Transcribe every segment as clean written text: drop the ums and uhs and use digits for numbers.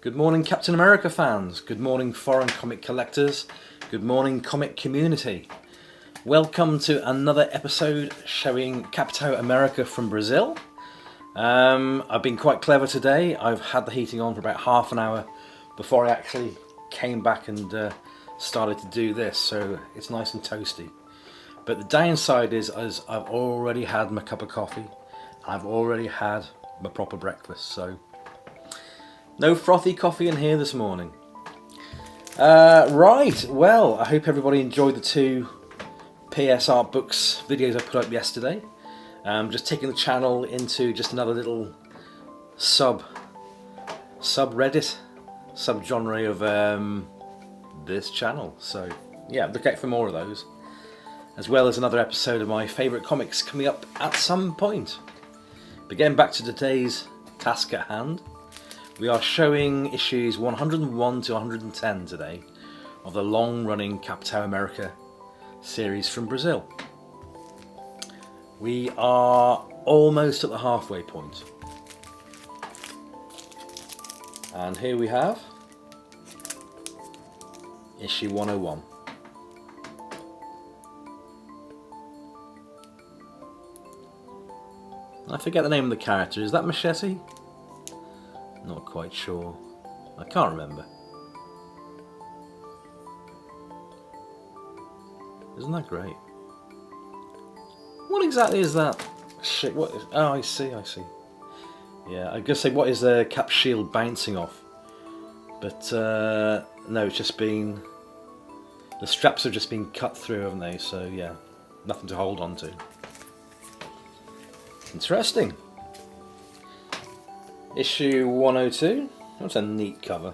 Good morning, Captain America fans. Good morning, foreign comic collectors. Good morning, comic community. Welcome to another episode showing Capitao America from Brazil. I've been quite clever today. I've had the heating on for about half an hour before I actually came back and started to do this, so it's nice and toasty. But the downside is I've already had my cup of coffee. I've already had my proper breakfast, so no frothy coffee in here this morning. Right, well, I hope everybody enjoyed the two PS Art Books videos I put up yesterday. Just taking the channel into just another little subreddit, subgenre of this channel. So yeah, look out for more of those, as well as another episode of my favourite comics coming up at some point. But getting back to today's task at hand, we are showing issues 101 to 110 today of the long-running Capitao America series from Brazil. We are almost at the halfway point. And here we have issue 101. I forget the name of the character. Is that Machete? Not quite sure. I can't remember. Isn't that great? What exactly is that? Shit, what is... Oh, I see. Yeah, I was going to say, what is the cap shield bouncing off? But, no, it's just been... The straps have just been cut through, haven't they? So, yeah, nothing to hold on to. Interesting. Issue 102. That's a neat cover.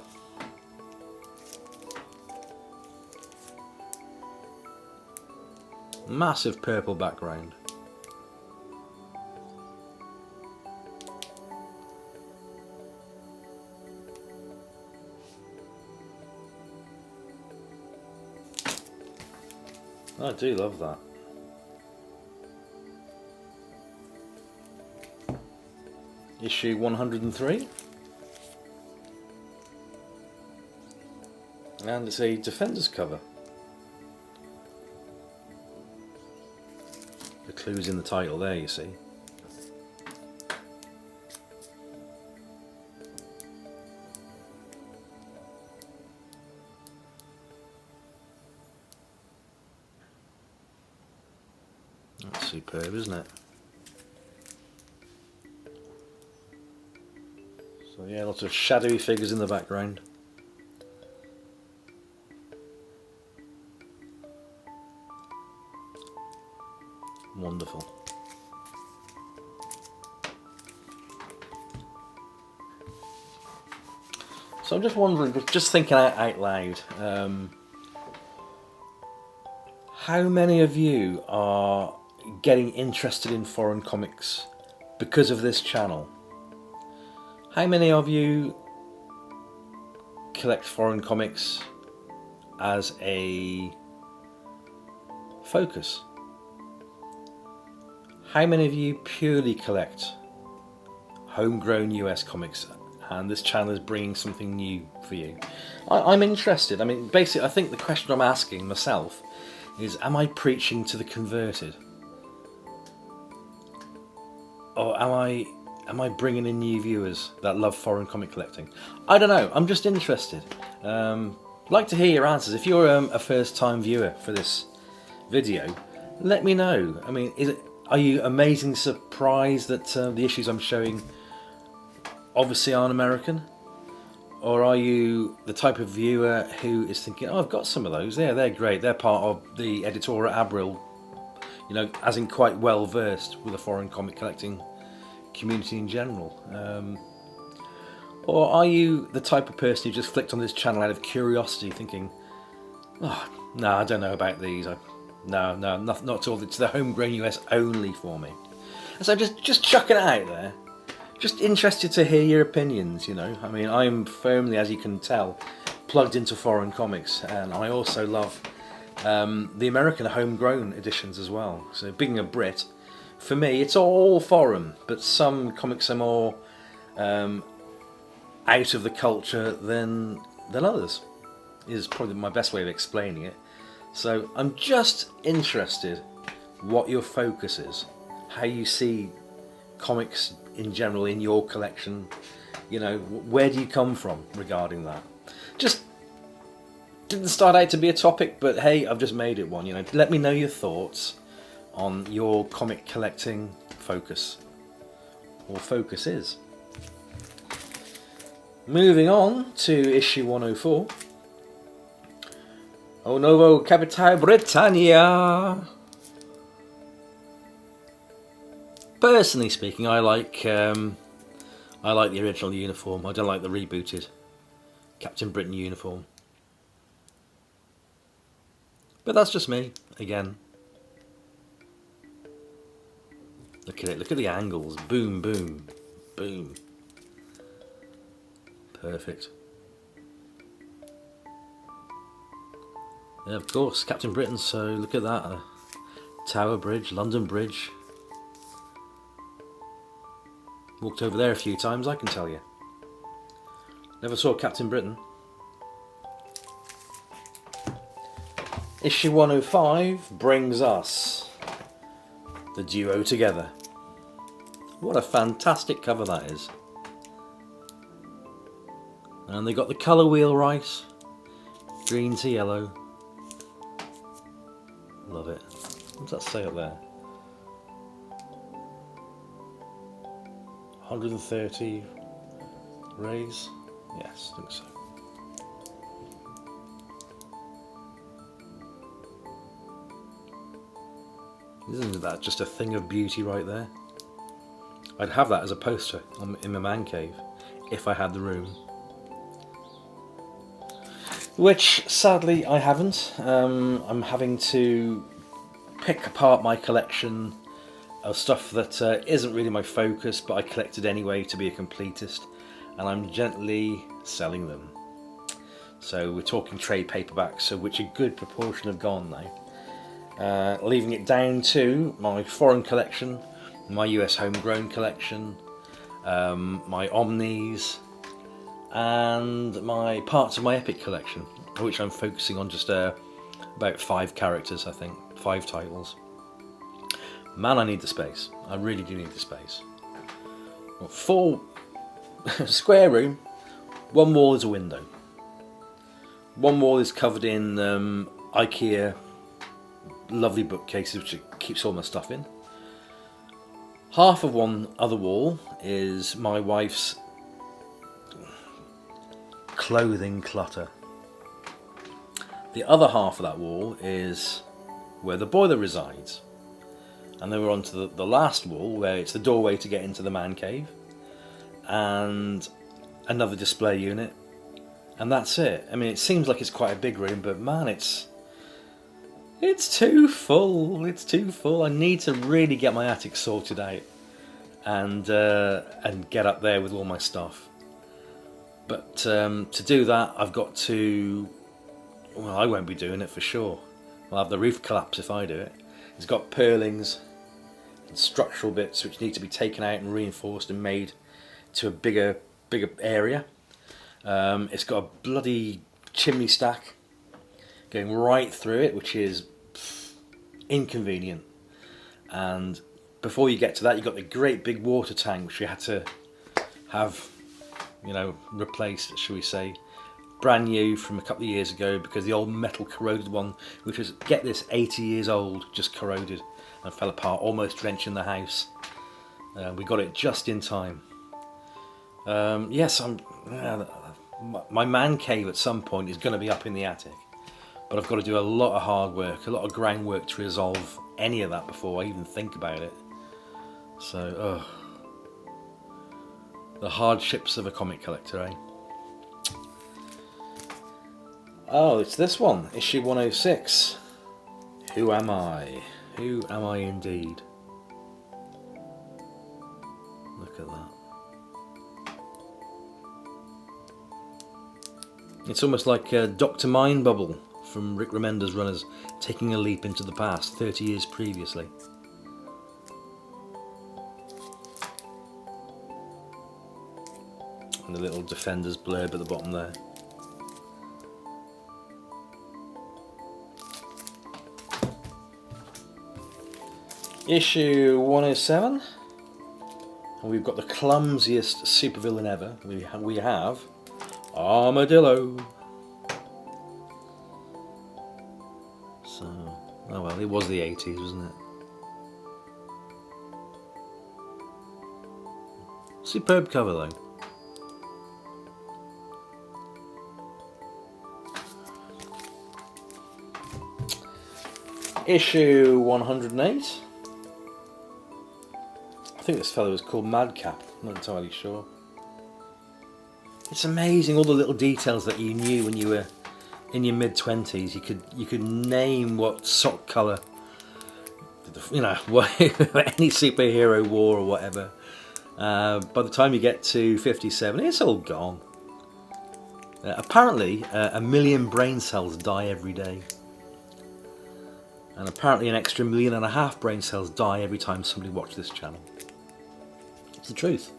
Massive purple background. I do love that. Issue 103. And it's a Defenders cover. The clue's in the title there, you see. That's superb, isn't it? So yeah, lots of shadowy figures in the background. Wonderful. So I'm just wondering, just thinking out loud, how many of you are getting interested in foreign comics because of this channel? How many of you collect foreign comics as a focus? How many of you purely collect homegrown US comics and this channel is bringing something new for you? I'm interested. I mean, basically, I think the question I'm asking myself is, am I preaching to the converted? Or am I bringing in new viewers that love foreign comic collecting? I don't know. I'm just interested. I'd like to hear your answers. If you're a first-time viewer for this video, let me know. I mean, are you amazingly surprised that the issues I'm showing obviously aren't American? Or are you the type of viewer who is thinking, oh, I've got some of those, yeah, they're great, they're part of the Editora Abril, you know, as in quite well versed with the foreign comic collecting community in general? Or are you the type of person who just flicked on this channel out of curiosity thinking, oh, no, I don't know about these, no, not at all, it's the homegrown US only for me. And so just chucking it out there. Just interested to hear your opinions, you know. I mean, I'm firmly, as you can tell, plugged into foreign comics, and I also love the American homegrown editions as well. So being a Brit, for me, it's all foreign, but some comics are more out of the culture than others, is probably my best way of explaining it. So I'm just interested what your focus is, how you see comics in general in your collection. You know, where do you come from regarding that? Just didn't start out to be a topic, but hey, I've just made it one. You know, let me know your thoughts on your comic collecting focus, or focuses. Moving on to issue 104. O Novo Capitao Britannia. Personally speaking, I like the original uniform. I don't like the rebooted Captain Britain uniform. But that's just me, again. Look at it, look at the angles. Boom, boom, boom. Perfect. Yeah, of course, Captain Britain, so look at that. Tower Bridge, London Bridge. Walked over there a few times, I can tell you. Never saw Captain Britain. Issue 105 brings us the duo together. What a fantastic cover that is. And they got the colour wheel right. Green to yellow. Love it. What does that say up there? 130 rays? Yes, I think so. Isn't that just a thing of beauty right there? I'd have that as a poster in my man cave if I had the room. Which sadly I haven't. I'm having to pick apart my collection of stuff that isn't really my focus, but I collected anyway to be a completist, and I'm gently selling them. So we're talking trade paperbacks, of which a good proportion have gone now. Leaving it down to my foreign collection, my US homegrown collection, my Omnis, and my parts of my Epic collection, which I'm focusing on just about 5 characters, I think, 5 titles. Man, I need the space. I really do need the space. Well, 4 square room, 1 wall is a window. 1 wall is covered in IKEA lovely bookcases, which it keeps all my stuff in. Half of one other wall is my wife's clothing clutter. The other half of that wall is where the boiler resides. And then we're on to the last wall, where it's the doorway to get into the man cave, and another display unit, and that's it. I mean, it seems like it's quite a big room, but man, it's too full. It's too full. I need to really get my attic sorted out and get up there with all my stuff. But to do that, I've got to. Well, I won't be doing it for sure. I'll have the roof collapse if I do it. It's got purlings and structural bits which need to be taken out and reinforced and made to a bigger area. It's got a bloody chimney stack going right through it, which is inconvenient. And before you get to that, you've got the great big water tank, which we had to have, replaced, shall we say, brand new from a couple of years ago, because the old metal corroded one, which was, get this, 80 years old, just corroded and fell apart, almost drenching the house. We got it just in time. Yes, my man cave at some point is going to be up in the attic, but I've got to do a lot of hard work, a lot of groundwork to resolve any of that before I even think about it. So, the hardships of a comic collector, eh? Oh, it's this one, issue 106. Who am I? Who am I indeed? Look at that. It's almost like Dr. Mindbubble from Rick Remender's runners, taking a leap into the past 30 years previously. And the little Defenders blurb at the bottom there. Issue 107. And we've got the clumsiest supervillain ever. We have Armadillo. So, oh well, it was the 80s, wasn't it? Superb cover though. Issue 108. I think this fellow was called Madcap, I'm not entirely sure. It's amazing all the little details that you knew when you were in your mid-20s. You could name what sock colour, you know, what any superhero wore or whatever. By the time you get to 57, it's all gone. Apparently, 1 million brain cells die every day. And apparently an extra 1.5 million brain cells die every time somebody watches this channel. It's the truth.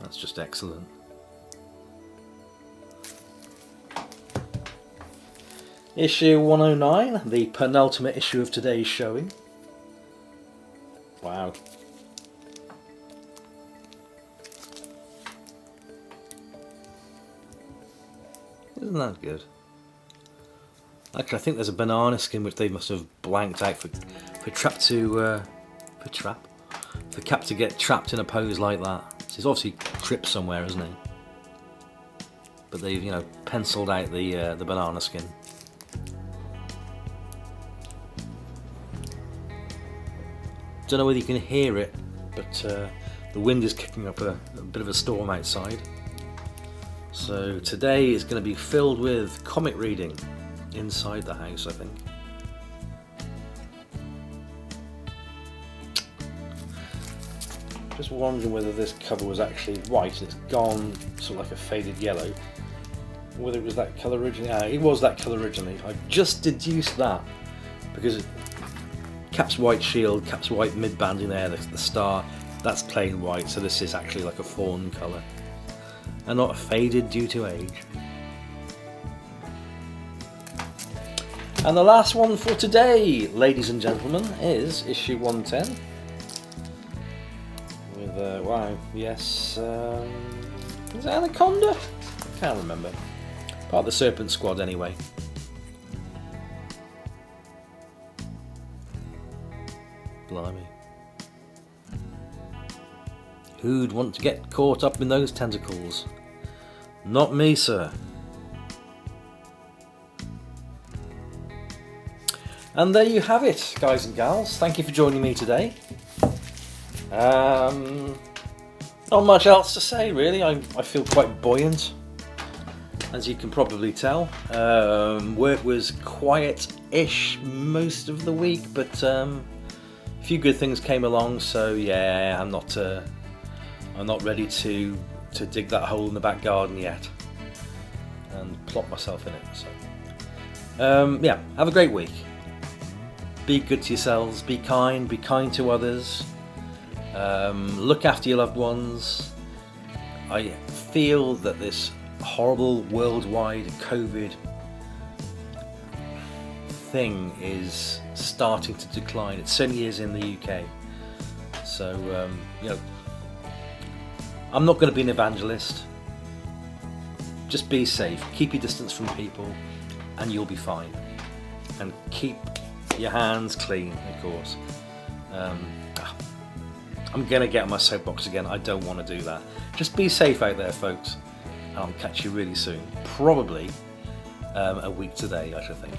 That's just excellent. Issue 109, the penultimate issue of today's showing. Wow. Isn't that good? Actually, I think there's a banana skin which they must have blanked out for Cap to get trapped in a pose like that. So he's obviously tripped somewhere, isn't he? But they've, you know, penciled out the banana skin. Don't know whether you can hear it, but the wind is kicking up a bit of a storm outside. So today is going to be filled with comic reading inside the house, I think. Just wondering whether this cover was actually white. It's gone sort of like a faded yellow. Whether it was that colour originally. It was that colour originally. I just deduced that because Cap's white shield, Cap's white mid-banding there, the star, that's plain white. So this is actually like a fawn colour. And not faded due to age. And the last one for today, ladies and gentlemen, is issue 110. With, wow, yes, is it Anaconda? I can't remember. Part of the Serpent Squad anyway. Blimey. Who'd want to get caught up in those tentacles? Not me, sir. And there you have it, guys and gals. Thank you for joining me today. Not much else to say, really. I feel quite buoyant, as you can probably tell. Work was quiet-ish most of the week, but a few good things came along. So yeah, I'm not ready to dig that hole in the back garden yet and plop myself in it. So yeah, have a great week. Be good to yourselves, be kind to others, look after your loved ones. I feel that this horrible worldwide COVID thing is starting to decline. It certainly is in the UK. So you know, I'm not going to be an evangelist. Just be safe, keep your distance from people, and you'll be fine. And keep your hands clean, of course. I'm going to get on my soapbox again. I don't want to do that. Just be safe out there, folks. And I'll catch you really soon. Probably a week today, I should think.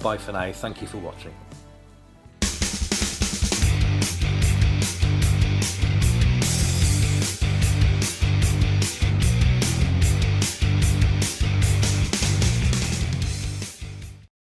Bye for now. Thank you for watching.